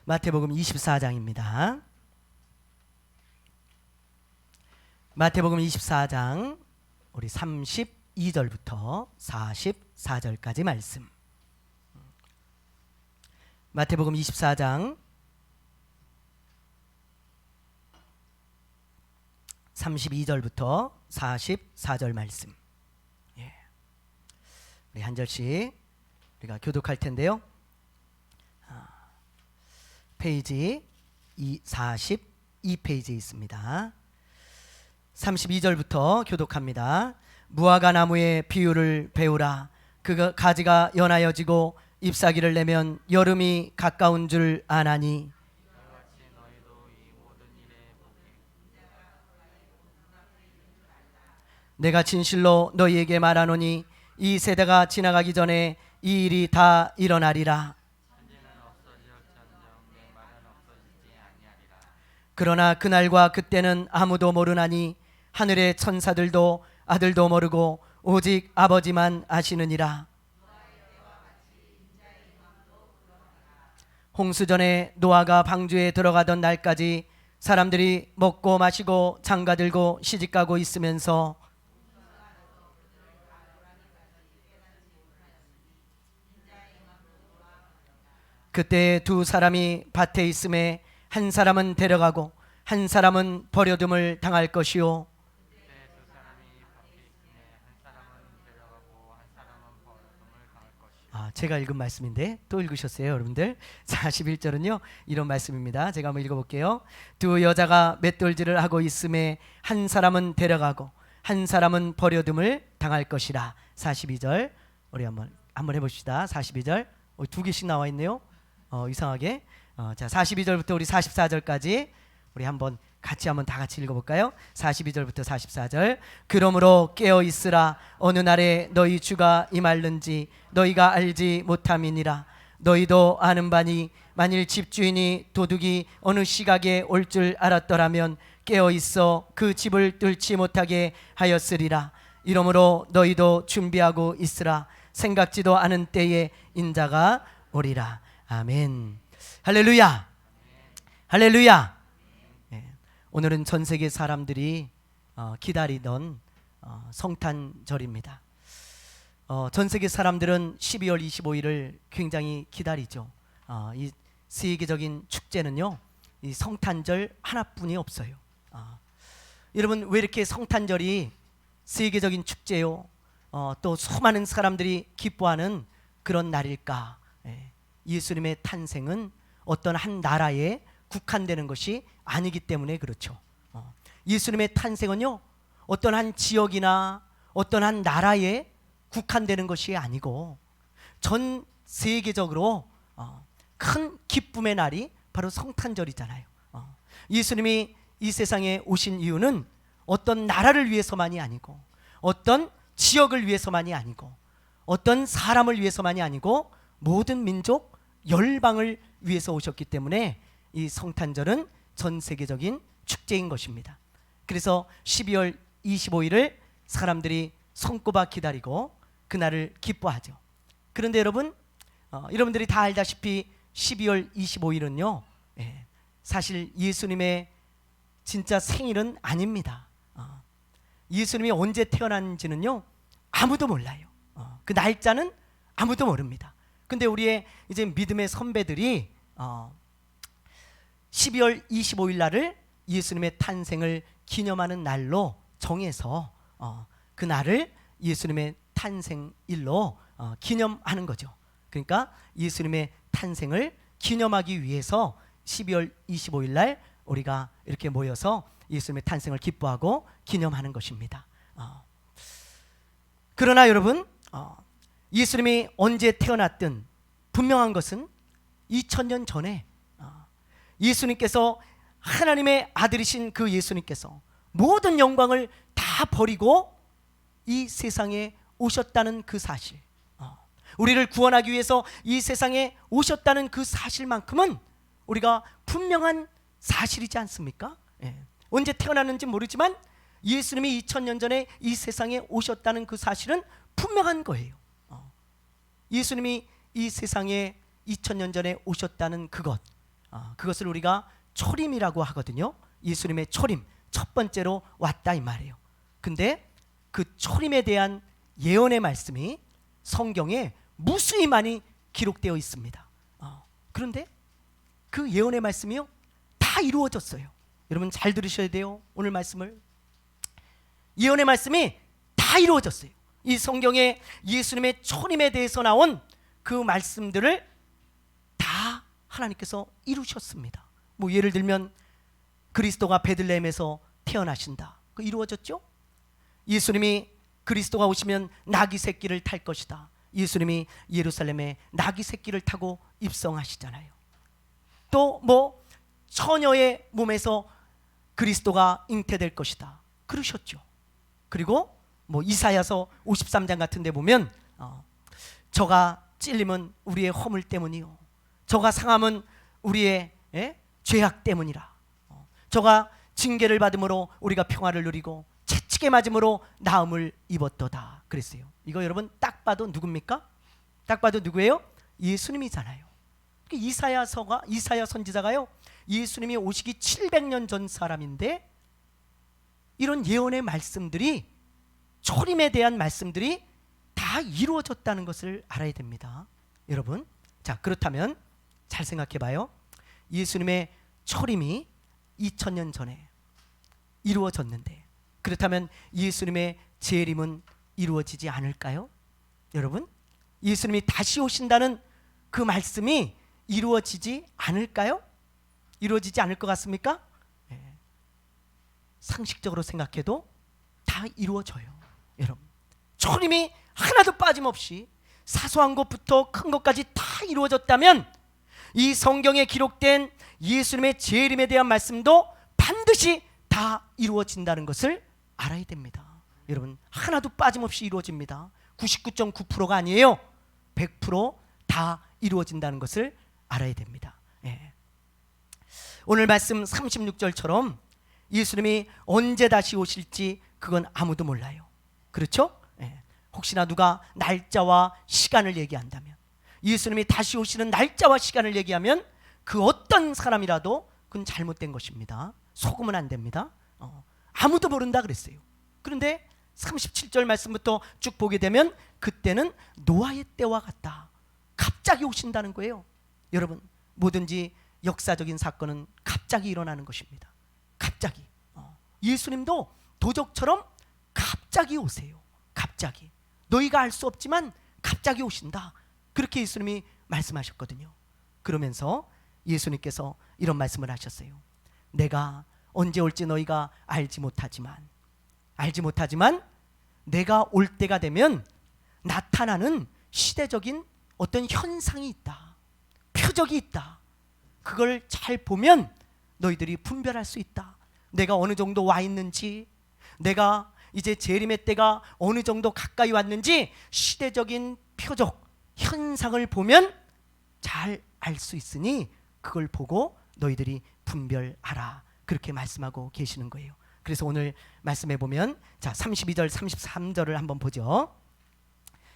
마태복음 24장입니다. 마태복음 24장 우리 32절부터 44절까지 말씀. 마태복음 24장 32절부터 44절 말씀. 우리 한 절씩 우리가 교독할 텐데요. 페이지 42페이지에 있습니다. 32절부터 교독합니다. 무화과 나무의 비유를 배우라. 그 가지가 연하여지고 잎사귀를 내면 여름이 가까운 줄 아나니 내가 진실로 너희에게 말하노니 이 세대가 지나가기 전에 이 일이 다 일어나리라. 그러나 그날과 그때는 아무도 모르나니 하늘의 천사들도 아들도 모르고 오직 아버지만 아시느니라. 홍수전에 노아가 방주에 들어가던 날까지 사람들이 먹고 마시고 장가들고 시집가고 있으면서 그때 두 사람이 밭에 있음에 한 사람은 데려가고 한 사람은 버려둠을 당할 것이요. 제가 읽은 말씀인데 또 읽으셨어요, 여러분들? 41절은요 이런 말씀입니다. 제가 한번 읽어볼게요. 두 여자가 맷돌질을 하고 있음에 한 사람은 데려가고 한 사람은 버려둠을 당할 것이라. 42절 우리 한번 해봅시다. 42절 두 개씩 나와 있네요. 이상하게. 자, 42절부터 우리 44절까지 우리 한번 같이 다 같이 읽어볼까요? 42절부터 44절. 그러므로 깨어 있으라. 어느 날에 너희 주가 임할는지 너희가 알지 못함이니라. 너희도 아는 바니 만일 집주인이 도둑이 어느 시각에 올 줄 알았더라면 깨어 있어 그 집을 뚫지 못하게 하였으리라. 이러므로 너희도 준비하고 있으라. 생각지도 않은 때에 인자가 오리라. 아멘. 할렐루야. 할렐루야. 오늘은 전 세계 사람들이 기다리던 성탄절입니다. 전 세계 사람들은 12월 25일을 굉장히 기다리죠. 이 세계적인 축제는요, 이 성탄절 하나뿐이 없어요. 여러분, 왜 이렇게 성탄절이 세계적인 축제요, 또 수많은 사람들이 기뻐하는 그런 날일까? 예수님의 탄생은 어떤 한 나라에 국한되는 것이 아니기 때문에 그렇죠. 예수님의 탄생은요 어떤 한 지역이나 어떤 한 나라에 국한되는 것이 아니고 전 세계적으로 큰 기쁨의 날이 바로 성탄절이잖아요. 예수님이 이 세상에 오신 이유는 어떤 나라를 위해서만이 아니고 어떤 지역을 위해서만이 아니고 어떤 사람을 위해서만이 아니고 모든 민족 열방을 위해서 오셨기 때문에 이 성탄절은 전 세계적인 축제인 것입니다. 그래서 12월 25일을 사람들이 손꼽아 기다리고 그날을 기뻐하죠. 그런데 여러분, 여러분들이 다 알다시피 12월 25일은요 사실 예수님의 진짜 생일은 아닙니다. 예수님이 언제 태어난지는요 아무도 몰라요. 그 날짜는 아무도 모릅니다. 근데 우리의 이제 믿음의 선배들이 12월 25일 날을 예수님의 탄생을 기념하는 날로 정해서 그 날을 예수님의 탄생일로 기념하는 거죠. 그러니까 예수님의 탄생을 기념하기 위해서 12월 25일 날 우리가 이렇게 모여서 예수님의 탄생을 기뻐하고 기념하는 것입니다. 그러나 여러분, 예수님이 언제 태어났든 분명한 것은 2000년 전에 예수님께서 하나님의 아들이신 그 예수님께서 모든 영광을 다 버리고 이 세상에 오셨다는 그 사실, 우리를 구원하기 위해서 이 세상에 오셨다는 그 사실만큼은 우리가 분명한 사실이지 않습니까? 언제 태어났는지 모르지만 예수님이 2000년 전에 이 세상에 오셨다는 그 사실은 분명한 거예요. 예수님이 이 세상에 2000년 전에 오셨다는 그것, 그것을 우리가 초림이라고 하거든요. 예수님의 초림, 첫 번째로 왔다 이 말이에요. 근데 그 초림에 대한 예언의 말씀이 성경에 무수히 많이 기록되어 있습니다. 그런데 그 예언의 말씀이요 다 이루어졌어요. 여러분 잘 들으셔야 돼요. 오늘 말씀을. 예언의 말씀이 다 이루어졌어요. 이 성경에 예수님의 초림에 대해서 나온 그 말씀들을 다 하나님께서 이루셨습니다. 뭐 예를 들면 그리스도가 베들레헴에서 태어나신다. 그 이루어졌죠? 예수님이 그리스도가 오시면 나귀 새끼를 탈 것이다. 예수님이 예루살렘에 나귀 새끼를 타고 입성하시잖아요. 또 뭐 처녀의 몸에서 그리스도가 잉태될 것이다. 그러셨죠. 그리고 뭐 이사야서 53장 같은 데 보면 저가 찔림은 우리의 허물 때문이요 저가 상함은 우리의 죄악 때문이라. 저가 징계를 받음으로 우리가 평화를 누리고 채찍에 맞음으로 나음을 입었도다 그랬어요. 이거 여러분 딱 봐도 누굽니까? 딱 봐도 누구예요? 예수님이잖아요. 이사야 선지자가요 예수님이 오시기 700년 전 사람인데 이런 예언의 말씀들이 초림에 대한 말씀들이 다 이루어졌다는 것을 알아야 됩니다. 여러분, 자 그렇다면 잘 생각해 봐요. 예수님의 초림이 2000년 전에 이루어졌는데 그렇다면 예수님의 재림은 이루어지지 않을까요? 여러분, 예수님이 다시 오신다는 그 말씀이 이루어지지 않을까요? 이루어지지 않을 것 같습니까? 상식적으로 생각해도 다 이루어져요. 여러분, 초림이 하나도 빠짐없이 사소한 것부터 큰 것까지 다 이루어졌다면 이 성경에 기록된 예수님의 재림에 대한 말씀도 반드시 다 이루어진다는 것을 알아야 됩니다. 여러분, 하나도 빠짐없이 이루어집니다. 99.9%가 아니에요. 100% 이루어진다는 것을 알아야 됩니다. 오늘 말씀 36절처럼 예수님이 언제 다시 오실지 그건 아무도 몰라요. 그렇죠? 혹시나 누가 날짜와 시간을 얘기한다면, 예수님이 다시 오시는 날짜와 시간을 얘기하면 그 어떤 사람이라도 그건 잘못된 것입니다. 속으면 안 됩니다. 아무도 모른다 그랬어요. 그런데 37절 말씀부터 쭉 보게 되면 그때는 노아의 때와 같다. 갑자기 오신다는 거예요. 여러분, 뭐든지 역사적인 사건은 갑자기 일어나는 것입니다. 갑자기. 예수님도 도적처럼 갑자기 오세요. 갑자기. 너희가 알 수 없지만 갑자기 오신다. 그렇게 예수님이 말씀하셨거든요. 그러면서 예수님께서 이런 말씀을 하셨어요. 내가 언제 올지 너희가 알지 못하지만 내가 올 때가 되면 나타나는 시대적인 어떤 현상이 있다. 표적이 있다. 그걸 잘 보면 너희들이 분별할 수 있다. 내가 어느 정도 와 있는지, 내가 이제 재림의 때가 어느 정도 가까이 왔는지 시대적인 표적, 현상을 보면 잘 알 수 있으니 그걸 보고 너희들이 분별하라. 그렇게 말씀하고 계시는 거예요. 그래서 오늘 말씀해 보면 자 32절 33절을 한번 보죠.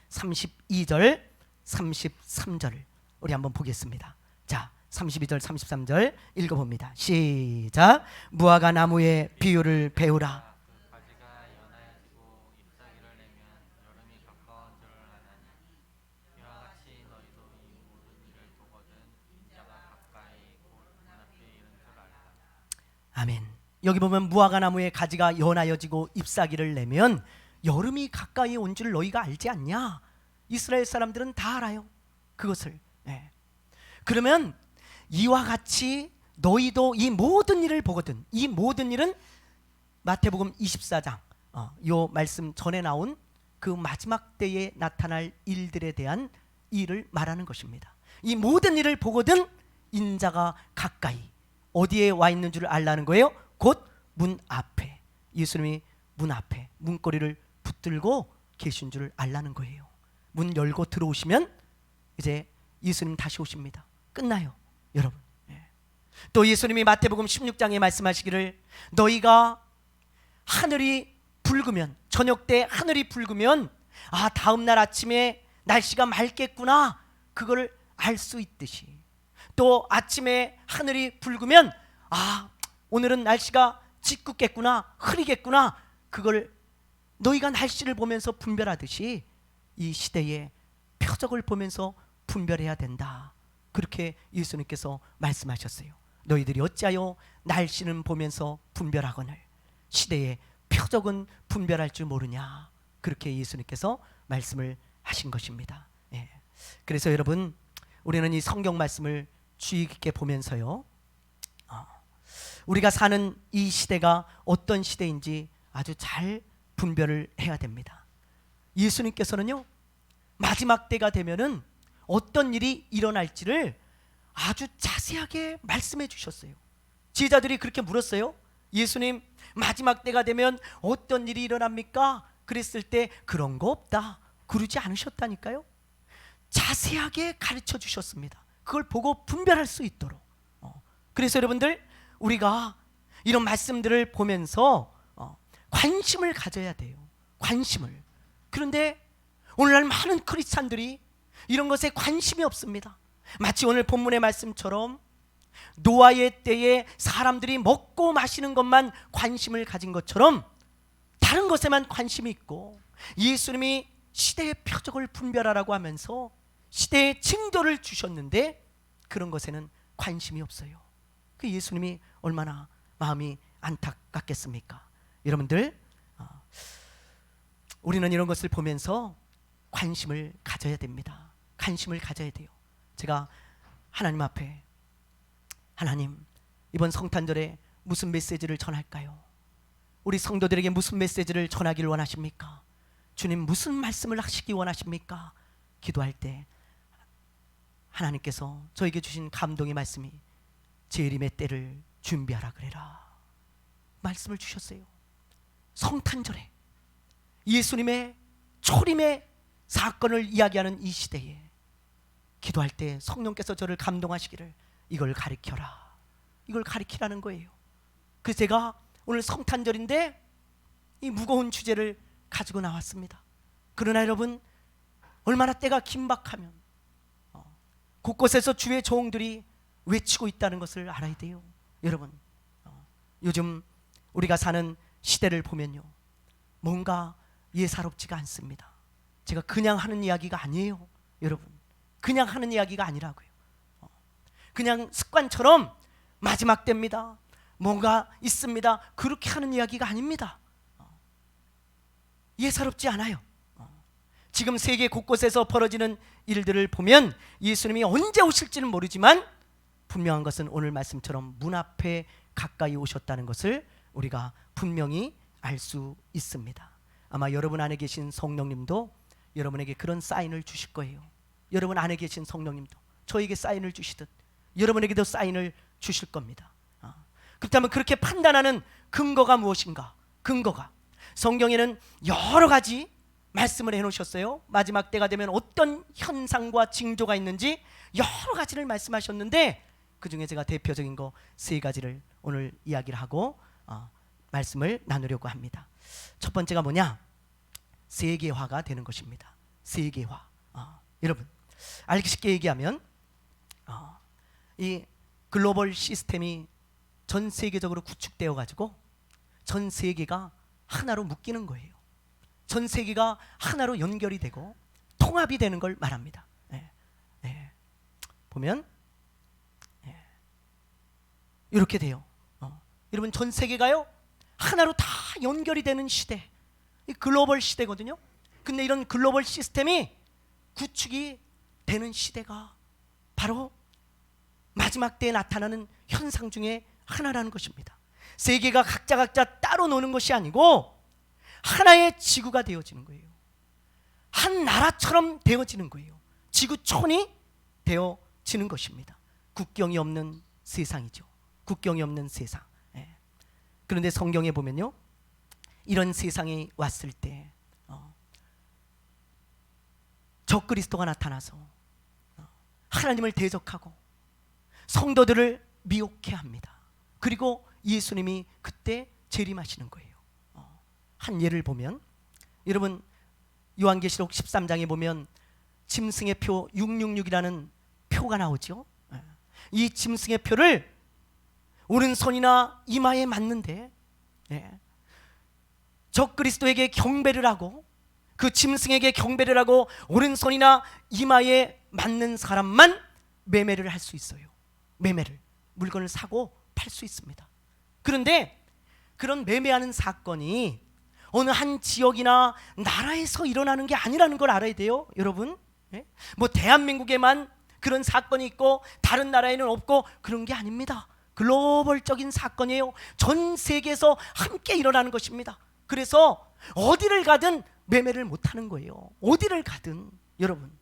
32절 33절을 우리 한번 보겠습니다. 자 32절 33절 읽어봅니다. 시작. 무화과 나무의 비유를 배우라. 가지가 연하여지고 잎사귀를 내면 여름이 가까운 줄을 아나니 이와 같이 너희도 이 모든 일을 보거든 인자가 가까이 곧 눈앞에 이른 줄 알라. 아멘. 여기 보면 무화과 나무의 가지가 연하여지고 잎사귀를 내면 여름이 가까이 온 줄 너희가 알지 않냐? 이스라엘 사람들은 다 알아요. 그것을. 그러면 이와 같이 너희도 이 모든 일을 보거든. 이 모든 일은 마태복음 24장 요 말씀 전에 나온 그 마지막 때에 나타날 일들에 대한 일을 말하는 것입니다. 이 모든 일을 보거든 인자가 가까이 어디에 와 있는 줄 알라는 거예요. 곧 문 앞에. 예수님이 문 앞에 문고리를 붙들고 계신 줄 알라는 거예요. 문 열고 들어오시면 이제 예수님 다시 오십니다. 끝나요, 여러분. 또 예수님이 마태복음 16장에 말씀하시기를 너희가 하늘이 붉으면, 저녁 때 하늘이 붉으면 다음 날 아침에 날씨가 맑겠구나, 그걸 알 수 있듯이 또 아침에 하늘이 붉으면 아, 오늘은 날씨가 짓궂겠구나, 흐리겠구나. 그걸 너희가 날씨를 보면서 분별하듯이 이 시대의 표적을 보면서 분별해야 된다. 그렇게 예수님께서 말씀하셨어요. 너희들이 어찌하여 날씨는 보면서 분별하거늘 시대의 표적은 분별할 줄 모르냐. 그렇게 예수님께서 말씀을 하신 것입니다. 예. 그래서 여러분, 우리는 이 성경 말씀을 주의 깊게 보면서요, 우리가 사는 이 시대가 어떤 시대인지 아주 잘 분별을 해야 됩니다. 예수님께서는요, 마지막 때가 되면은 어떤 일이 일어날지를 아주 자세하게 말씀해 주셨어요. 제자들이 그렇게 물었어요. 예수님, 마지막 때가 되면 어떤 일이 일어납니까? 그랬을 때 그런 거 없다 그러지 않으셨다니까요. 자세하게 가르쳐 주셨습니다. 그걸 보고 분별할 수 있도록. 그래서 여러분들, 우리가 이런 말씀들을 보면서 관심을 가져야 돼요. 관심을. 그런데 오늘날 많은 크리스찬들이 이런 것에 관심이 없습니다. 마치 오늘 본문의 말씀처럼 노아의 때에 사람들이 먹고 마시는 것만 관심을 가진 것처럼 다른 것에만 관심이 있고, 예수님이 시대의 표적을 분별하라고 하면서 시대의 징조를 주셨는데 그런 것에는 관심이 없어요. 그 예수님이 얼마나 마음이 안타깝겠습니까? 여러분들, 우리는 이런 것을 보면서 관심을 가져야 됩니다. 관심을 가져야 돼요. 제가 하나님 앞에, 하나님, 이번 성탄절에 무슨 메시지를 전할까요? 우리 성도들에게 무슨 메시지를 전하기를 원하십니까? 주님, 무슨 말씀을 하시기 원하십니까? 기도할 때 하나님께서 저에게 주신 감동의 말씀이 재림의 때를 준비하라 그래라 말씀을 주셨어요. 성탄절에 예수님의 초림의 사건을 이야기하는 이 시대에 기도할 때 성령께서 저를 감동하시기를 이걸 가르쳐라, 이걸 가르치라는 거예요. 그래서 제가 오늘 성탄절인데 이 무거운 주제를 가지고 나왔습니다. 그러나 여러분, 얼마나 때가 긴박하면 곳곳에서 주의 종들이 외치고 있다는 것을 알아야 돼요. 여러분, 요즘 우리가 사는 시대를 보면요, 뭔가 예사롭지가 않습니다. 제가 그냥 하는 이야기가 아니에요. 여러분, 그냥 하는 이야기가 아니라고요. 그냥 습관처럼 마지막 때입니다, 뭔가 있습니다, 그렇게 하는 이야기가 아닙니다. 예사롭지 않아요. 지금 세계 곳곳에서 벌어지는 일들을 보면 예수님이 언제 오실지는 모르지만 분명한 것은 오늘 말씀처럼 문 앞에 가까이 오셨다는 것을 우리가 분명히 알 수 있습니다. 아마 여러분 안에 계신 성령님도 여러분에게 그런 사인을 주실 거예요. 여러분 안에 계신 성령님도 저에게 사인을 주시듯 여러분에게도 사인을 주실 겁니다. 그렇다면 그렇게 판단하는 근거가 무엇인가? 근거가, 성경에는 여러 가지 말씀을 해놓으셨어요. 마지막 때가 되면 어떤 현상과 징조가 있는지 여러 가지를 말씀하셨는데 그 중에 제가 대표적인 거 3가지를 오늘 이야기를 하고 말씀을 나누려고 합니다. 첫 번째가 뭐냐? 세계화가 되는 것입니다. 세계화. 여러분, 알기 쉽게 얘기하면 이 글로벌 시스템이 전 세계적으로 구축되어 가지고 전 세계가 하나로 묶이는 거예요. 전 세계가 하나로 연결이 되고 통합이 되는 걸 말합니다. 보면 이렇게 돼요. 여러분, 전 세계가요 하나로 다 연결이 되는 시대, 이 글로벌 시대거든요. 근데 이런 글로벌 시스템이 구축이 되는 시대가 바로 마지막 때에 나타나는 현상 중에 하나라는 것입니다. 세계가 각자 따로 노는 것이 아니고 하나의 지구가 되어지는 거예요. 한 나라처럼 되어지는 거예요. 지구촌이 되어지는 것입니다. 국경이 없는 세상이죠. 국경이 없는 세상. 그런데 성경에 보면요, 이런 세상이 왔을 때 적그리스도가 나타나서 하나님을 대적하고 성도들을 미혹해 합니다. 그리고 예수님이 그때 재림하시는 거예요. 한 예를 보면, 여러분 요한계시록 13장에 보면 짐승의 표 666이라는 표가 나오죠. 이 짐승의 표를 오른손이나 이마에 맞는데 적그리스도에게 경배를 하고 그 짐승에게 경배를 하고 오른손이나 이마에 맞는 사람만 매매를 할 수 있어요. 매매를, 물건을 사고 팔 수 있습니다. 그런데 그런 매매하는 사건이 어느 한 지역이나 나라에서 일어나는 게 아니라는 걸 알아야 돼요, 여러분. 뭐 대한민국에만 그런 사건이 있고 다른 나라에는 없고 그런 게 아닙니다. 글로벌적인 사건이에요. 전 세계에서 함께 일어나는 것입니다. 그래서 어디를 가든 매매를 못하는 거예요. 어디를 가든. 여러분,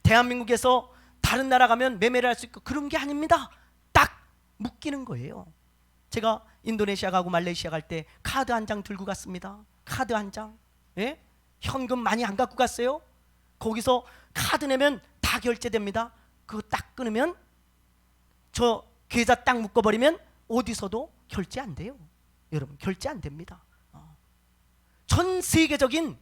대한민국에서 다른 나라 가면 매매를 할 수 있고 그런 게 아닙니다. 딱 묶이는 거예요. 제가 인도네시아 가고 말레이시아 갈 때 카드 한 장 들고 갔습니다. 카드 한 장. 현금 많이 안 갖고 갔어요. 거기서 카드 내면 다 결제됩니다. 그거 딱 끊으면 저 계좌 딱 묶어버리면 어디서도 결제 안 돼요. 여러분, 결제 안 됩니다. 전 세계적인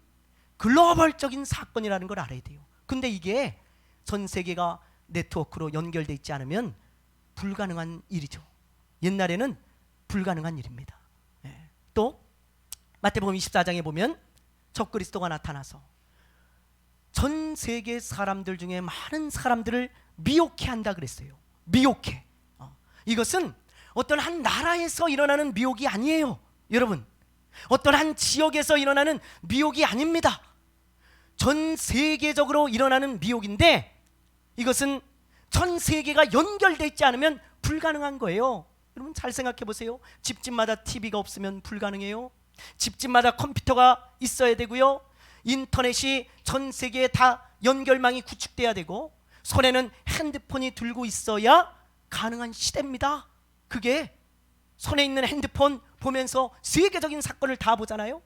글로벌적인 사건이라는 걸 알아야 돼요. 근데 이게 전 세계가 네트워크로 연결돼 있지 않으면 불가능한 일이죠. 옛날에는 불가능한 일입니다. 또 마태복음 24장에 보면 적그리스도가 나타나서 전 세계 사람들 중에 많은 사람들을 미혹해 한다 그랬어요. 미혹해. 이것은 어떤 한 나라에서 일어나는 미혹이 아니에요, 여러분. 어떤 한 지역에서 일어나는 미혹이 아닙니다. 전 세계적으로 일어나는 미혹인데 이것은 전 세계가 연결되어 있지 않으면 불가능한 거예요. 여러분 잘 생각해 보세요. 집집마다 TV가 없으면 불가능해요. 집집마다 컴퓨터가 있어야 되고요. 인터넷이 전 세계에 다 연결망이 구축돼야 되고 손에는 핸드폰이 들고 있어야 가능한 시대입니다. 그게 손에 있는 핸드폰 보면서 세계적인 사건을 다 보잖아요.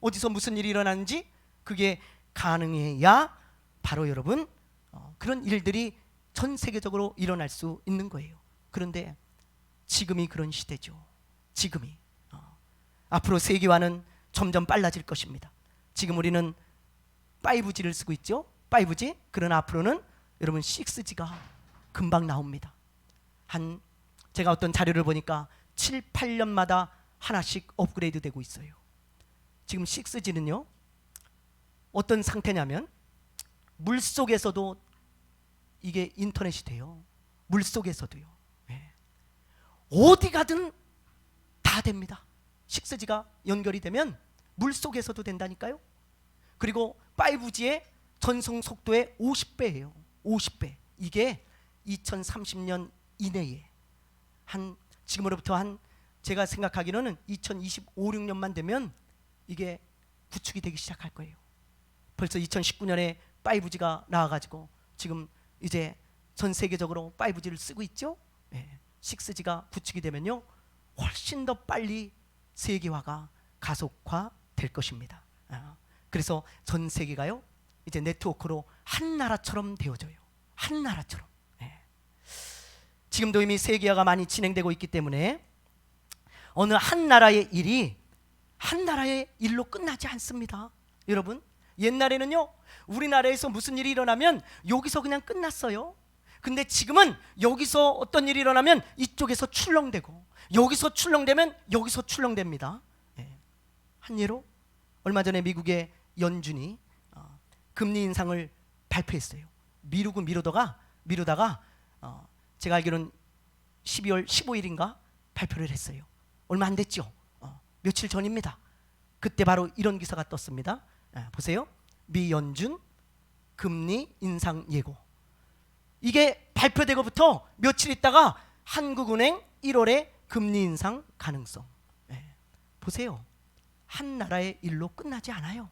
어디서 무슨 일이 일어나는지 그게 가능해야 바로 여러분 그런 일들이 전 세계적으로 일어날 수 있는 거예요. 그런데 지금이 그런 시대죠. 지금이 앞으로 세계화는 점점 빨라질 것입니다. 지금 우리는 5G를 쓰고 있죠. 5G. 그러나 앞으로는 여러분 6G가 금방 나옵니다. 제가 어떤 자료를 보니까 7, 8년마다 하나씩 업그레이드 되고 있어요. 지금 6G는요 어떤 상태냐면 물속에서도 이게 인터넷이 돼요. 물속에서도요. 어디 가든 다 됩니다. 6G가 연결이 되면 물속에서도 된다니까요. 그리고 5G의 전송 속도의 50배예요. 50배. 이게 2030년 이내에 지금으로부터 제가 생각하기로는 2025, 6년만 되면 이게 구축이 되기 시작할 거예요. 벌써 2019년에 5G가 나와가지고 지금 이제 전 세계적으로 5G를 쓰고 있죠. 6G가 구축이 되면요 훨씬 더 빨리 세계화가 가속화 될 것입니다. 그래서 전 세계가요 이제 네트워크로 한 나라처럼 되어져요. 한 나라처럼. 지금도 이미 세계화가 많이 진행되고 있기 때문에 어느 한 나라의 일이 한 나라의 일로 끝나지 않습니다. 여러분 옛날에는요 우리나라에서 무슨 일이 일어나면 여기서 그냥 끝났어요. 근데 지금은 여기서 어떤 일이 일어나면 이쪽에서 출렁대고 여기서 출렁대면 여기서 출렁댑니다. 한 예로 얼마 전에 미국의 연준이 금리 인상을 발표했어요. 미루다가 제가 알기로는 12월 15일인가 발표를 했어요. 얼마 안 됐죠. 며칠 전입니다. 그때 바로 이런 기사가 떴습니다. 보세요. 미 연준 금리 인상 예고. 이게 발표되고부터 며칠 있다가 한국은행 1월에 금리 인상 가능성. 보세요. 한 나라의 일로 끝나지 않아요.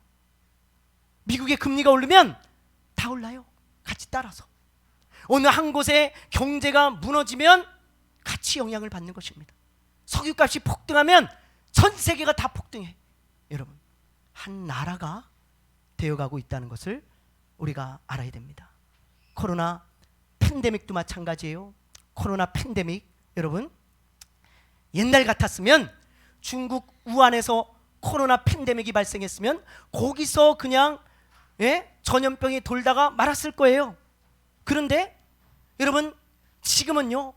미국의 금리가 오르면 다 올라요. 같이 따라서. 어느 한 곳의 경제가 무너지면 같이 영향을 받는 것입니다. 석유값이 폭등하면 전 세계가 다 폭등해. 여러분, 한 나라가 되어가고 있다는 것을 우리가 알아야 됩니다. 코로나 팬데믹도 마찬가지예요. 코로나 팬데믹, 여러분 옛날 같았으면 중국 우한에서 코로나 팬데믹이 발생했으면 거기서 그냥 전염병이 돌다가 말았을 거예요. 그런데 여러분 지금은요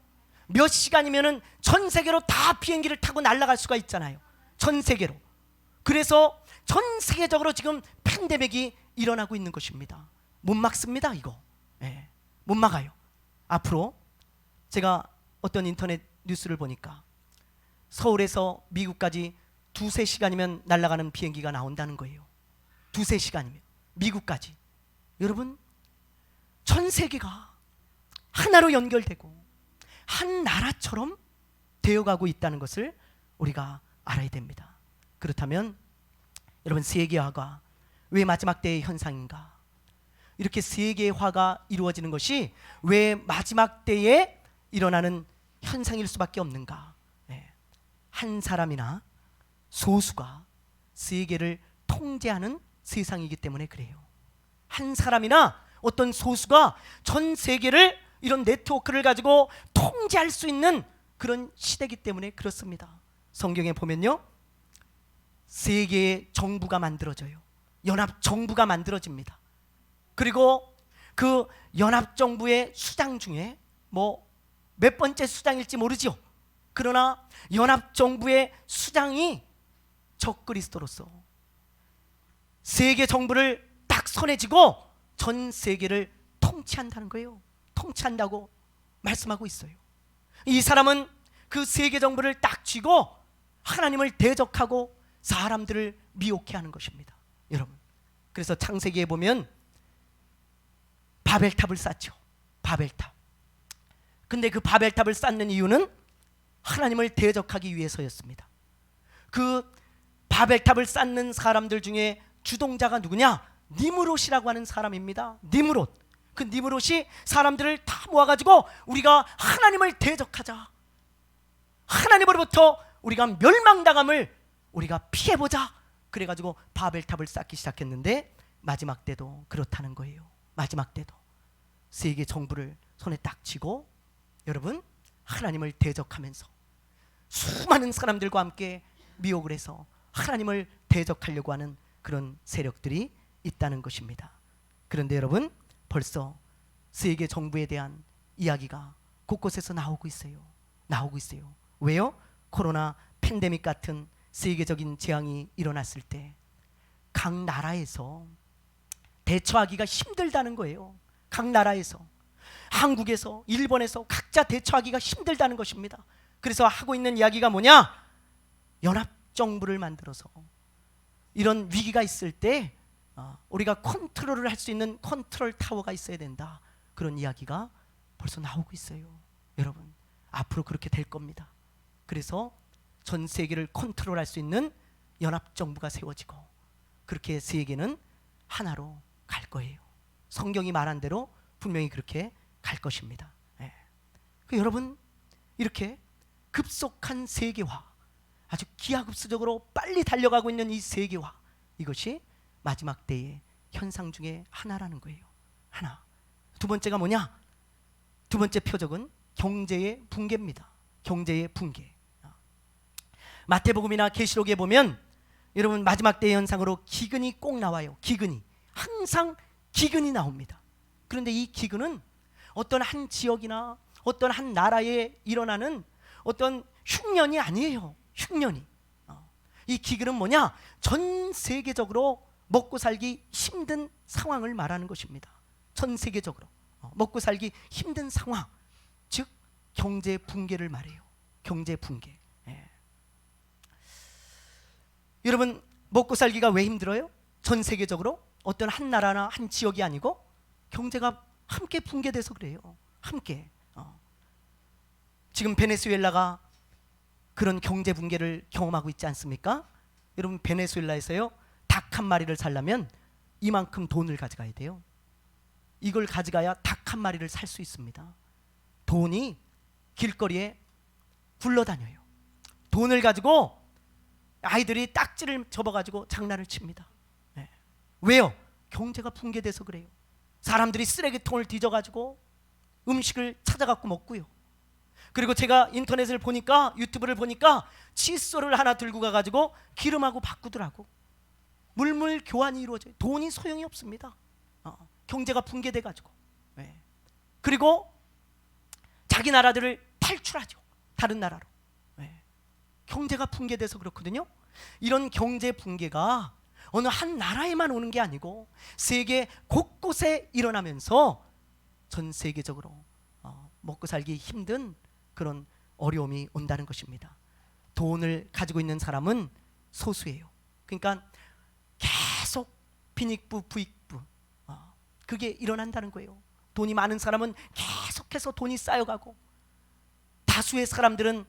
몇 시간이면은 전 세계로 다 비행기를 타고 날아갈 수가 있잖아요. 전 세계로. 그래서 전 세계적으로 지금 팬데믹이 일어나고 있는 것입니다. 못 막습니다 이거. 예, 못 막아요. 앞으로 제가 어떤 인터넷 뉴스를 보니까 서울에서 미국까지 2-3시간이면 날아가는 비행기가 나온다는 거예요. 2-3시간이면 미국까지. 여러분, 전 세계가 하나로 연결되고 한 나라처럼 되어가고 있다는 것을 우리가 알아야 됩니다. 그렇다면 여러분, 세계화가 왜 마지막 때의 현상인가? 이렇게 세계화가 이루어지는 것이 왜 마지막 때에 일어나는 현상일 수밖에 없는가? 네. 한 사람이나 소수가 세계를 통제하는 세상이기 때문에 그래요. 한 사람이나 어떤 소수가 전 세계를 이런 네트워크를 가지고 통제할 수 있는 그런 시대이기 때문에 그렇습니다. 성경에 보면요, 세계의 정부가 만들어져요. 연합 정부가 만들어집니다. 그리고 그 연합 정부의 수장 중에 뭐 몇 번째 수장일지 모르죠. 그러나 연합 정부의 수장이 적그리스도로서 세계 정부를 딱 손에 쥐고 전 세계를 통치한다는 거예요. 통치한다고 말씀하고 있어요. 이 사람은 그 세계 정부를 딱 쥐고 하나님을 대적하고 사람들을 미혹해 하는 것입니다. 여러분, 그래서 창세기에 보면 바벨탑을 쌓죠. 바벨탑. 근데 그 바벨탑을 쌓는 이유는 하나님을 대적하기 위해서였습니다. 그 바벨탑을 쌓는 사람들 중에 주동자가 누구냐? 니므롯이라고 하는 사람입니다. 니므롯. 그 니므롯이 사람들을 다 모아가지고 우리가 하나님을 대적하자, 하나님으로부터 우리가 멸망당함을 우리가 피해보자, 그래가지고 바벨탑을 쌓기 시작했는데 마지막 때도 그렇다는 거예요. 마지막 때도 세계 정부를 손에 딱 쥐고 여러분, 하나님을 대적하면서 수많은 사람들과 함께 미혹을 해서 하나님을 대적하려고 하는 그런 세력들이 있다는 것입니다. 그런데 여러분, 벌써 세계 정부에 대한 이야기가 곳곳에서 나오고 있어요. 나오고 있어요. 왜요? 코로나 팬데믹 같은 세계적인 재앙이 일어났을 때 각 나라에서 대처하기가 힘들다는 거예요. 각 나라에서, 한국에서, 일본에서 각자 대처하기가 힘들다는 것입니다. 그래서 하고 있는 이야기가 뭐냐? 연합정부를 만들어서 이런 위기가 있을 때 우리가 컨트롤을 할 수 있는 컨트롤 타워가 있어야 된다. 그런 이야기가 벌써 나오고 있어요. 여러분, 앞으로 그렇게 될 겁니다. 그래서 전 세계를 컨트롤할 수 있는 연합정부가 세워지고 그렇게 세계는 하나로 갈 거예요. 성경이 말한 대로 분명히 그렇게 갈 것입니다. 예. 여러분, 이렇게 급속한 세계화, 아주 기하급수적으로 빨리 달려가고 있는 이 세계화, 이것이 마지막 때의 현상 중에 하나라는 거예요. 하나. 두 번째가 뭐냐? 두 번째 표적은 경제의 붕괴입니다. 경제의 붕괴. 마태복음이나 계시록에 보면 여러분, 마지막 때의 현상으로 기근이 꼭 나와요. 기근이. 항상 기근이 나옵니다. 그런데 이 기근은 어떤 한 지역이나 어떤 한 나라에 일어나는 어떤 흉년이 아니에요. 흉년이. 이 기근은 뭐냐? 전 세계적으로 먹고 살기 힘든 상황을 말하는 것입니다. 전 세계적으로 먹고 살기 힘든 상황, 즉 경제 붕괴를 말해요. 경제 붕괴. 예. 여러분, 먹고 살기가 왜 힘들어요? 전 세계적으로 어떤 한 나라나 한 지역이 아니고 경제가 함께 붕괴돼서 그래요. 함께. 지금 베네수엘라가 그런 경제 붕괴를 경험하고 있지 않습니까? 여러분, 베네수엘라에서요, 닭 한 마리를 살려면 이만큼 돈을 가져가야 돼요. 이걸 가져가야 닭 한 마리를 살 수 있습니다. 돈이 길거리에 굴러다녀요. 돈을 가지고 아이들이 딱지를 접어가지고 장난을 칩니다. 네. 왜요? 경제가 붕괴돼서 그래요. 사람들이 쓰레기통을 뒤져가지고 음식을 찾아갖고 먹고요. 그리고 제가 인터넷을 보니까, 유튜브를 보니까 칫솔을 하나 들고 가가지고 기름하고 바꾸더라고. 물물 교환이 이루어져요. 돈이 소용이 없습니다. 경제가 붕괴돼가지고. 네. 그리고 자기 나라들을 탈출하죠. 다른 나라로. 네. 경제가 붕괴돼서 그렇거든요. 이런 경제 붕괴가 어느 한 나라에만 오는 게 아니고 세계 곳곳에 일어나면서 전 세계적으로 먹고 살기 힘든 그런 어려움이 온다는 것입니다. 돈을 가지고 있는 사람은 소수예요. 그러니까 계속 빈익부 부익부 그게 일어난다는 거예요. 돈이 많은 사람은 계속해서 돈이 쌓여가고 다수의 사람들은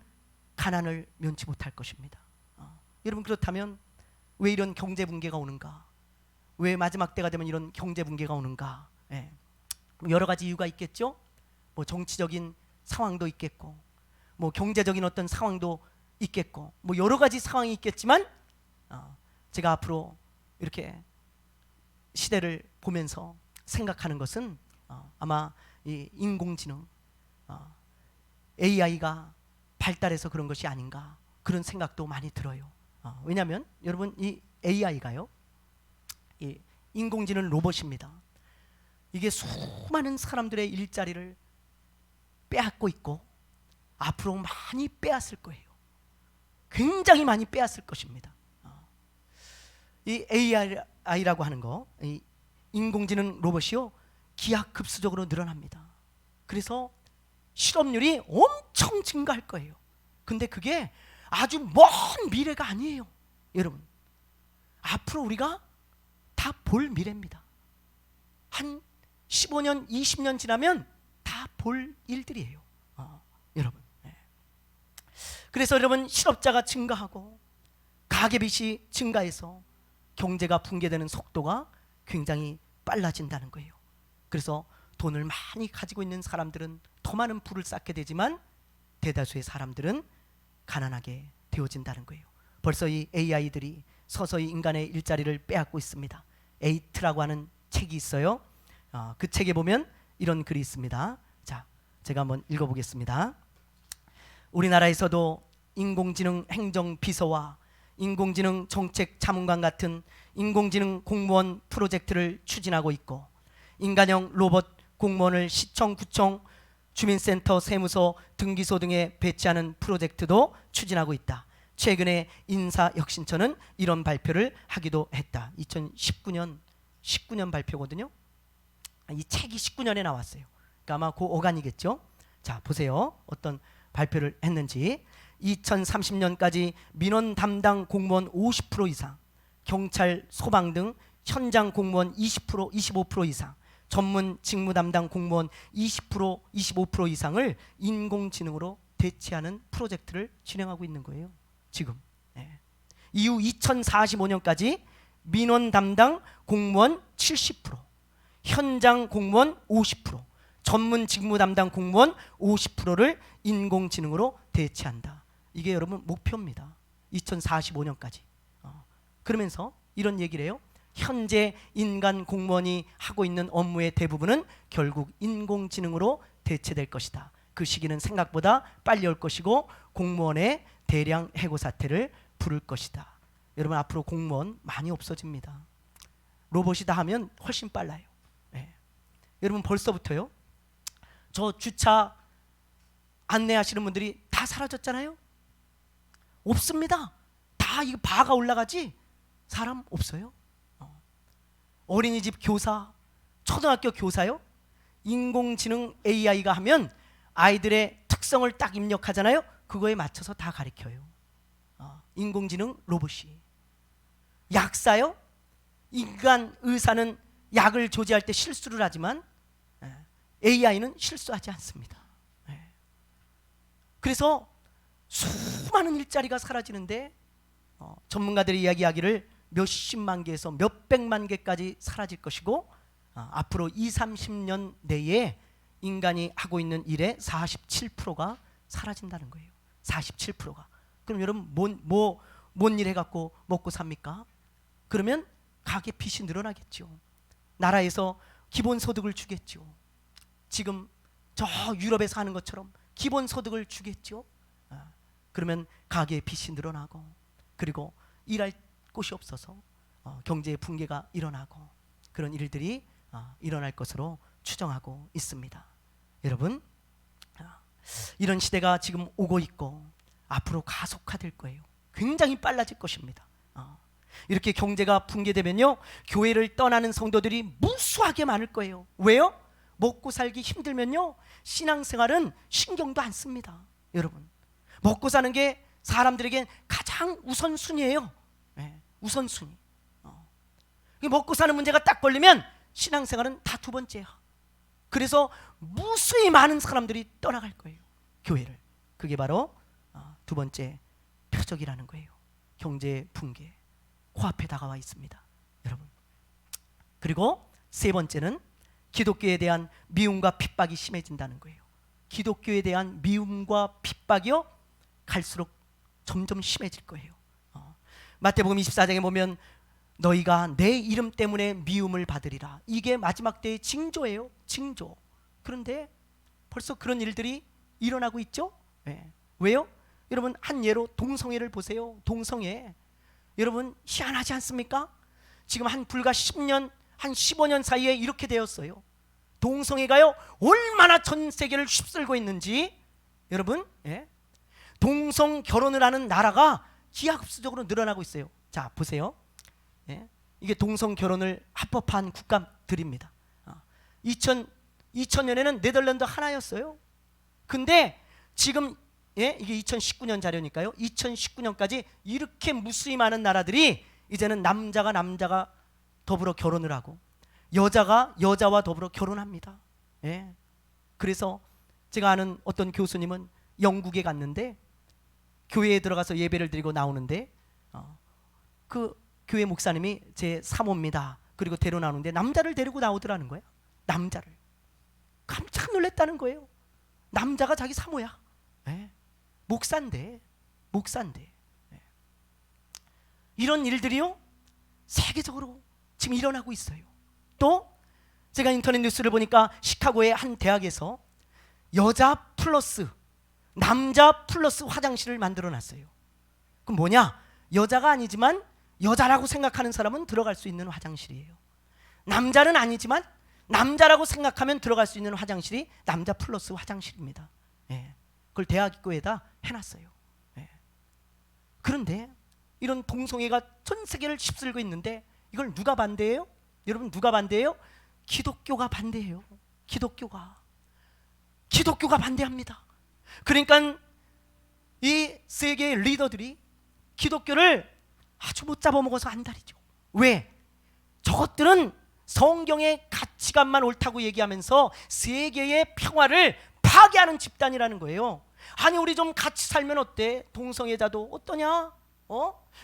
가난을 면치 못할 것입니다. 여러분, 그렇다면 왜 이런 경제 붕괴가 오는가? 왜 마지막 때가 되면 이런 경제 붕괴가 오는가? 예. 여러 가지 이유가 있겠죠. 뭐 정치적인 상황도 있겠고, 뭐 경제적인 어떤 상황도 있겠고, 뭐 여러 가지 상황이 있겠지만 제가 앞으로 이렇게 시대를 보면서 생각하는 것은 아마 이 인공지능 AI가 발달해서 그런 것이 아닌가, 그런 생각도 많이 들어요. 왜냐하면 여러분, 이 AI가요, 이 인공지능 로봇입니다. 이게 수많은 사람들의 일자리를 빼앗고 있고 앞으로 많이 빼앗을 거예요. 굉장히 많이 빼앗을 것입니다. 이 AI라고 하는 거, 이 인공지능 로봇이요, 기하급수적으로 늘어납니다. 그래서 실업률이 엄청 증가할 거예요. 근데 그게 아주 먼 미래가 아니에요. 여러분, 앞으로 우리가 다 볼 미래입니다. 한 15년, 20년 지나면 다 볼 일들이에요. 여러분. 그래서 여러분, 실업자가 증가하고 가계빚이 증가해서 경제가 붕괴되는 속도가 굉장히 빨라진다는 거예요. 그래서 돈을 많이 가지고 있는 사람들은 더 많은 부를 쌓게 되지만 대다수의 사람들은 가난하게 되어진다는 거예요. 벌써 이 AI들이 서서히 인간의 일자리를 빼앗고 있습니다. 에이트라고 하는 책이 있어요. 그 책에 보면 이런 글이 있습니다. 자, 제가 한번 읽어보겠습니다. 우리나라에서도 인공지능 행정비서와 인공지능 정책 자문관 같은 인공지능 공무원 프로젝트를 추진하고 있고, 인간형 로봇 공무원을 시청, 구청, 주민센터, 세무서, 등기소 등에 배치하는 프로젝트도 추진하고 있다. 최근에 인사혁신처는 이런 발표를 하기도 했다. 2019년 발표거든요. 이 책이 19년에 나왔어요. 그러니까 아마 그 어간이겠죠. 자, 보세요. 어떤 발표를 했는지. 2030년까지 민원 담당 공무원 50% 이상, 경찰, 소방 등 현장 공무원 20%, 25% 이상, 전문 직무 담당 공무원 20%, 25% 이상을 인공지능으로 대체하는 프로젝트를 진행하고 있는 거예요. 지금. 이후 2045년까지 민원 담당 공무원 70%, 현장 공무원 50%, 전문 직무 담당 공무원 50%를 인공지능으로 대체한다. 이게 여러분 목표입니다. 2045년까지. 그러면서 이런 얘기를 해요. 현재 인간 공무원이 하고 있는 업무의 대부분은 결국 인공지능으로 대체될 것이다. 그 시기는 생각보다 빨리 올 것이고 공무원의 대량 해고 사태를 부를 것이다. 여러분, 앞으로 공무원 많이 없어집니다. 로봇이 다 하면 훨씬 빨라요. 여러분, 벌써부터요, 저 주차 안내하시는 분들이 다 사라졌잖아요. 없습니다. 다 이거 바가 올라가지 사람 없어요. 어린이집 교사, 초등학교 교사요, 인공지능 AI가 하면 아이들의 특성을 딱 입력하잖아요. 그거에 맞춰서 다 가르쳐요. 인공지능 로봇이. 약사요, 인간 의사는 약을 조제할 때 실수를 하지만 AI는 실수하지 않습니다. 그래서 수많은 일자리가 사라지는데 전문가들이 이야기하기를 몇십만 개에서 몇백만 개까지 사라질 것이고 앞으로 20-30년 내에 인간이 하고 있는 일의 47%가 사라진다는 거예요. 47%가. 그럼 여러분, 뭔 일 해갖고 먹고 삽니까? 그러면 가계 빚이 늘어나겠죠. 나라에서 기본소득을 주겠죠. 지금 저 유럽에서 하는 것처럼 기본소득을 주겠죠. 그러면 가계의 빚이 늘어나고, 그리고 일할 곳이 없어서 경제의 붕괴가 일어나고, 그런 일들이 일어날 것으로 추정하고 있습니다. 여러분, 이런 시대가 지금 오고 있고 앞으로 가속화될 거예요. 굉장히 빨라질 것입니다. 이렇게 경제가 붕괴되면요, 교회를 떠나는 성도들이 무수하게 많을 거예요. 왜요? 먹고 살기 힘들면요, 신앙생활은 신경도 안 씁니다. 여러분, 먹고 사는 게 사람들에겐 가장 우선순위예요. 네, 우선순위. 먹고 사는 문제가 딱 걸리면 신앙생활은 다 두 번째야. 그래서 무수히 많은 사람들이 떠나갈 거예요, 교회를. 그게 바로 두 번째 표적이라는 거예요. 경제 붕괴 코앞에 다가와 있습니다, 여러분. 그리고 세 번째는 기독교에 대한 미움과 핍박이 심해진다는 거예요. 기독교에 대한 미움과 핍박이요, 갈수록 점점 심해질 거예요. 마태복음 24장에 보면 너희가 내 이름 때문에 미움을 받으리라. 이게 마지막 때의 징조예요, 징조. 그런데 벌써 그런 일들이 일어나고 있죠. 네. 왜요? 여러분, 한 예로 동성애를 보세요. 동성애, 여러분 희한하지 않습니까? 지금 한 불과 10년, 한 15년 사이에 이렇게 되었어요. 동성애가요 얼마나 전 세계를 휩쓸고 있는지. 여러분, 예? 동성 결혼을 하는 나라가 기하급수적으로 늘어나고 있어요. 자, 보세요. 예? 이게 동성 결혼을 합법한 국가들입니다. 2000년에는 네덜란드 하나였어요. 근데 지금, 예? 이게 2019년 자료니까요, 2019년까지 이렇게 무수히 많은 나라들이 이제는 남자가 더불어 결혼을 하고 여자가 여자와 더불어 결혼합니다. 예? 그래서 제가 아는 어떤 교수님은 영국에 갔는데 교회에 들어가서 예배를 드리고 나오는데 그 교회 목사님이 제 사모입니다. 그리고 데려 나오는데 남자를 데리고 나오더라는 거예요. 남자를. 깜짝 놀랐다는 거예요. 남자가 자기 사모야. 예? 목사인데. 예. 이런 일들이요 세계적으로 지금 일어나고 있어요. 또 제가 인터넷 뉴스를 보니까 시카고의 한 대학에서 여자 플러스 남자 플러스 화장실을 만들어 놨어요. 그럼 뭐냐? 여자가 아니지만 여자라고 생각하는 사람은 들어갈 수 있는 화장실이에요. 남자는 아니지만 남자라고 생각하면 들어갈 수 있는 화장실이 남자 플러스 화장실입니다. 예. 그걸 대학 입구에다 해놨어요. 예. 그런데 이런 동성애가 전 세계를 휩쓸고 있는데 이걸 누가 반대해요? 여러분, 누가 반대해요? 기독교가 반대해요. 기독교가 반대합니다. 그러니까 이 세계의 리더들이 기독교를 아주 못 잡아먹어서 안달이죠. 왜? 저것들은 성경의 가치관만 옳다고 얘기하면서 세계의 평화를 파괴하는 집단이라는 거예요. 아니, 우리 좀 같이 살면 어때? 동성애자도 어떠냐?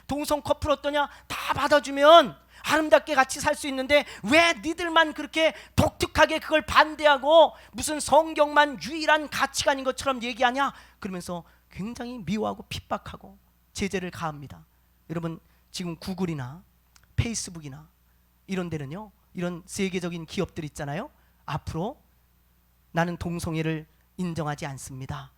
동성 커플 어떠냐? 다 받아주면 아름답게 같이 살 수 있는데 왜 니들만 그렇게 독특하게 그걸 반대하고 무슨 성경만 유일한 가치관인 것처럼 얘기하냐? 그러면서 굉장히 미워하고 핍박하고 제재를 가합니다. 여러분, 지금 구글이나 페이스북이나 이런 데는요, 이런 세계적인 기업들 있잖아요. 앞으로 나는 동성애를 인정하지 않습니다.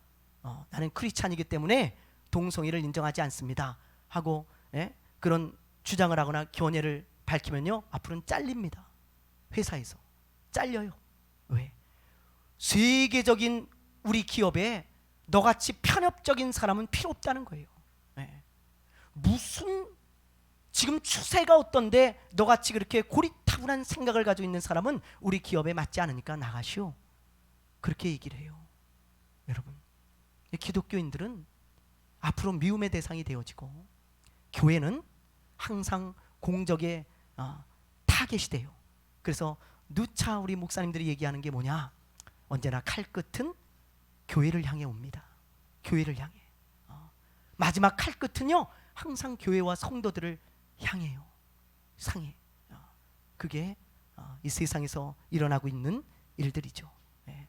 나는 크리스찬이기 때문에 동성애를 인정하지 않습니다 하고, 예? 그런 주장을 하거나 견해를 밝히면요, 앞으로는 잘립니다. 회사에서 잘려요. 왜? 세계적인 우리 기업에 너같이 편협적인 사람은 필요 없다는 거예요. 예. 무슨 지금 추세가 어떤데 너같이 그렇게 고리타분한 생각을 가지고 있는 사람은 우리 기업에 맞지 않으니까 나가시오. 그렇게 얘기를 해요. 여러분, 기독교인들은 앞으로 미움의 대상이 되어지고 교회는 항상 공적의 타겟이 돼요. 그래서 누차 우리 목사님들이 얘기하는 게 뭐냐? 언제나 칼끝은 교회를 향해 옵니다. 교회를 향해. 마지막 칼끝은요 항상 교회와 성도들을 향해요. 상해. 그게 이 세상에서 일어나고 있는 일들이죠. 네.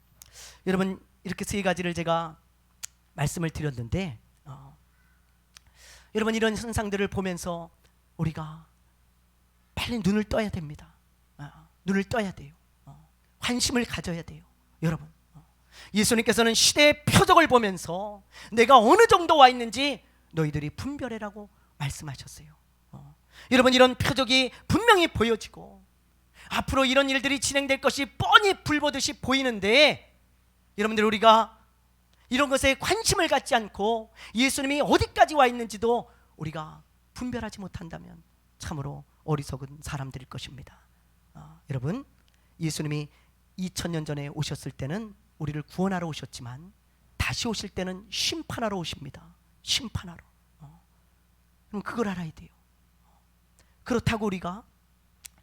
여러분, 이렇게 세 가지를 제가 말씀을 드렸는데 여러분, 이런 현상들을 보면서 우리가 빨리 눈을 떠야 됩니다. 눈을 떠야 돼요. 관심을 가져야 돼요. 여러분, 예수님께서는 시대의 표적을 보면서 내가 어느 정도 와 있는지 너희들이 분별해라고 말씀하셨어요. 여러분, 이런 표적이 분명히 보여지고 앞으로 이런 일들이 진행될 것이 뻔히 불보듯이 보이는데 여러분들, 우리가 이런 것에 관심을 갖지 않고 예수님이 어디까지 와 있는지도 우리가 분별하지 못한다면 참으로 어리석은 사람들일 것입니다. 여러분, 예수님이 2000년 전에 오셨을 때는 우리를 구원하러 오셨지만 다시 오실 때는 심판하러 오십니다. 심판하러. 그럼 그걸 알아야 돼요. 그렇다고 우리가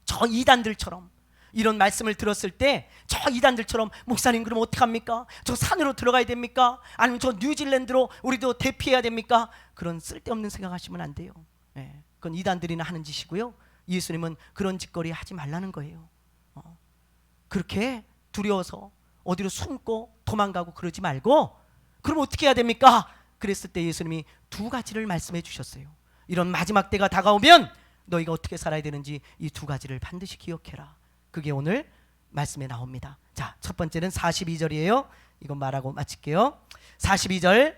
저 이단들처럼 이런 말씀을 들었을 때 저 이단들처럼 목사님 그럼 어떡합니까? 저 산으로 들어가야 됩니까? 아니면 저 뉴질랜드로 우리도 대피해야 됩니까? 그런 쓸데없는 생각하시면 안 돼요. 그건 이단들이나 하는 짓이고요. 예수님은 그런 짓거리 하지 말라는 거예요. 그렇게 두려워서 어디로 숨고 도망가고 그러지 말고, 그럼 어떻게 해야 됩니까? 그랬을 때 예수님이 두 가지를 말씀해 주셨어요. 이런 마지막 때가 다가오면 너희가 어떻게 살아야 되는지 이 두 가지를 반드시 기억해라. 그게 오늘 말씀에 나옵니다. 자, 첫 번째는 42절이에요. 이건 말하고 마칠게요. 42절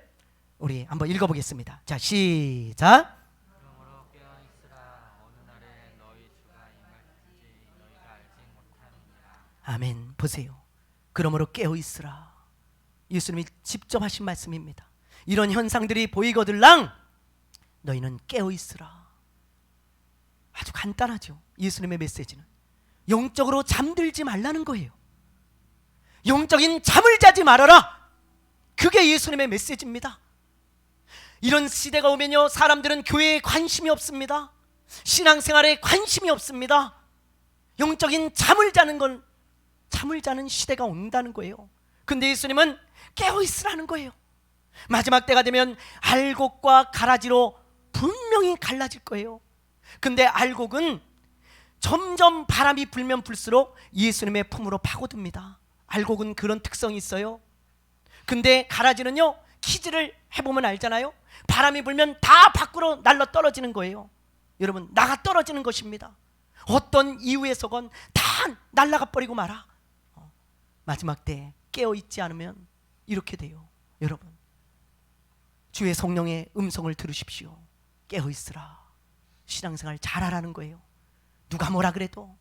우리 한번 읽어보겠습니다. 자, 시작. 그러므로 깨어있으라. 어느 날에 너희 주가 임할지 너희가 알지 못하느니라. 아멘. 보세요. 그러므로 깨어있으라. 예수님이 직접 하신 말씀입니다. 이런 현상들이 보이거들랑 너희는 깨어있으라. 아주 간단하죠. 예수님의 메시지는 영적으로 잠들지 말라는 거예요. 영적인 잠을 자지 말아라. 그게 예수님의 메시지입니다. 이런 시대가 오면요, 사람들은 교회에 관심이 없습니다. 신앙생활에 관심이 없습니다. 영적인 잠을 자는 건 잠을 자는 시대가 온다는 거예요. 근데 예수님은 깨어있으라는 거예요. 마지막 때가 되면 알곡과 가라지로 분명히 갈라질 거예요. 근데 알곡은 점점 바람이 불면 불수록 예수님의 품으로 파고듭니다. 알곡은 그런 특성이 있어요. 근데 가라지는요, 퀴즈를 해보면 알잖아요. 바람이 불면 다 밖으로 날라 떨어지는 거예요. 여러분, 나가 떨어지는 것입니다. 어떤 이유에서건 다 날아가 버리고 말아. 마지막 때 깨어있지 않으면 이렇게 돼요. 여러분, 주의 성령의 음성을 들으십시오. 깨어있으라. 신앙생활 잘하라는 거예요. 누가 뭐라 그래도,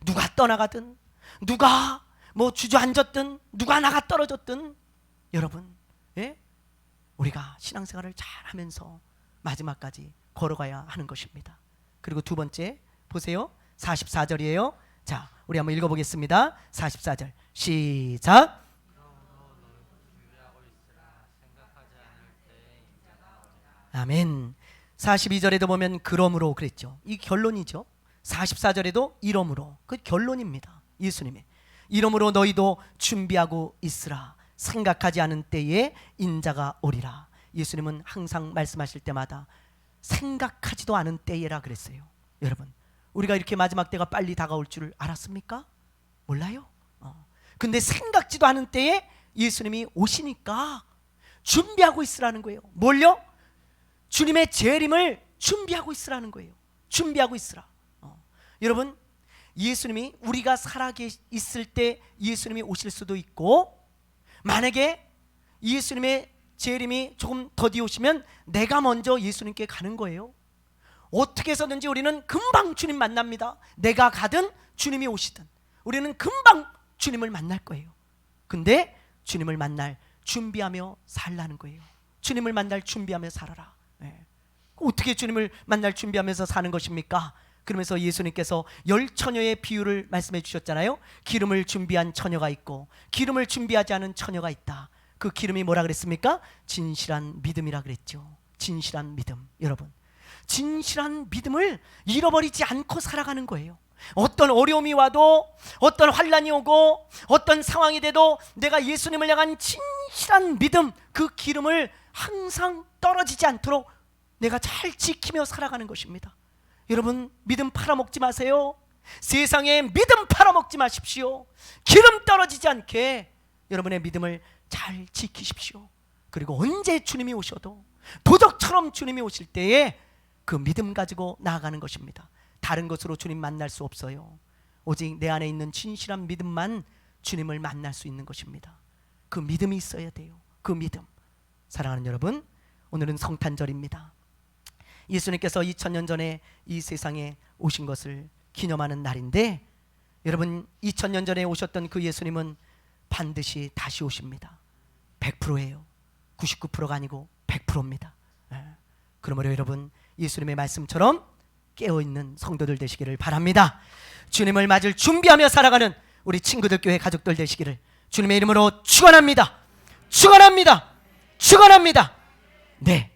누가 떠나가든, 누가 뭐 주저앉았든, 누가 나가 떨어졌든, 여러분, 우리가 신앙생활을 잘하면서 마지막까지 걸어가야 하는 것입니다. 그리고 두 번째 보세요. 44절이에요. 자, 우리 한번 읽어보겠습니다. 44절 시작. 그러므로 너희도 준비하고 있으라. 생각하지 않을 때에 인자가 오리라. 아멘. 42절에도 보면 그러므로 그랬죠. 이 결론이죠. 44절에도 이러므로, 그 결론입니다. 예수님의 이러므로 너희도 준비하고 있으라. 생각하지 않은 때에 인자가 오리라. 예수님은 항상 말씀하실 때마다 생각하지도 않은 때에라 그랬어요. 여러분, 우리가 이렇게 마지막 때가 빨리 다가올 줄 알았습니까? 몰라요. 근데 생각지도 않은 때에 예수님이 오시니까 준비하고 있으라는 거예요. 뭘요? 주님의 재림을 준비하고 있으라는 거예요. 준비하고 있으라. 여러분, 예수님이 우리가 살아있을 때 예수님이 오실 수도 있고, 만약에 예수님의 재림이 조금 더디 오시면 내가 먼저 예수님께 가는 거예요. 어떻게 해서든지 우리는 금방 주님 만납니다. 내가 가든 주님이 오시든 우리는 금방 주님을 만날 거예요. 근데 주님을 만날 준비하며 살라는 거예요. 주님을 만날 준비하며 살아라. 어떻게 주님을 만날 준비하면서 사는 것입니까? 그러면서 예수님께서 10처녀의 비유를 말씀해 주셨잖아요. 기름을 준비한 처녀가 있고 기름을 준비하지 않은 처녀가 있다. 그 기름이 뭐라 그랬습니까? 진실한 믿음이라 그랬죠. 진실한 믿음. 여러분, 진실한 믿음을 잃어버리지 않고 살아가는 거예요. 어떤 어려움이 와도, 어떤 환난이 오고, 어떤 상황이 돼도 내가 예수님을 향한 진실한 믿음, 그 기름을 항상 떨어지지 않도록 내가 잘 지키며 살아가는 것입니다. 여러분, 믿음 팔아먹지 마세요. 세상에 믿음 팔아먹지 마십시오. 기름 떨어지지 않게 여러분의 믿음을 잘 지키십시오. 그리고 언제 주님이 오셔도 도적처럼 주님이 오실 때에 그 믿음 가지고 나아가는 것입니다. 다른 것으로 주님 만날 수 없어요. 오직 내 안에 있는 진실한 믿음만 주님을 만날 수 있는 것입니다. 그 믿음이 있어야 돼요. 그 믿음. 사랑하는 여러분, 오늘은 성탄절입니다. 예수님께서 2000년 전에 이 세상에 오신 것을 기념하는 날인데, 여러분, 2000년 전에 오셨던 그 예수님은 반드시 다시 오십니다. 100%예요. 99%가 아니고 100%입니다. 그러므로 여러분 예수님의 말씀처럼 깨어있는 성도들 되시기를 바랍니다. 주님을 맞을 준비하며 살아가는 우리 친구들 교회 가족들 되시기를 주님의 이름으로 축원합니다. 축원합니다. 축원합니다. 네,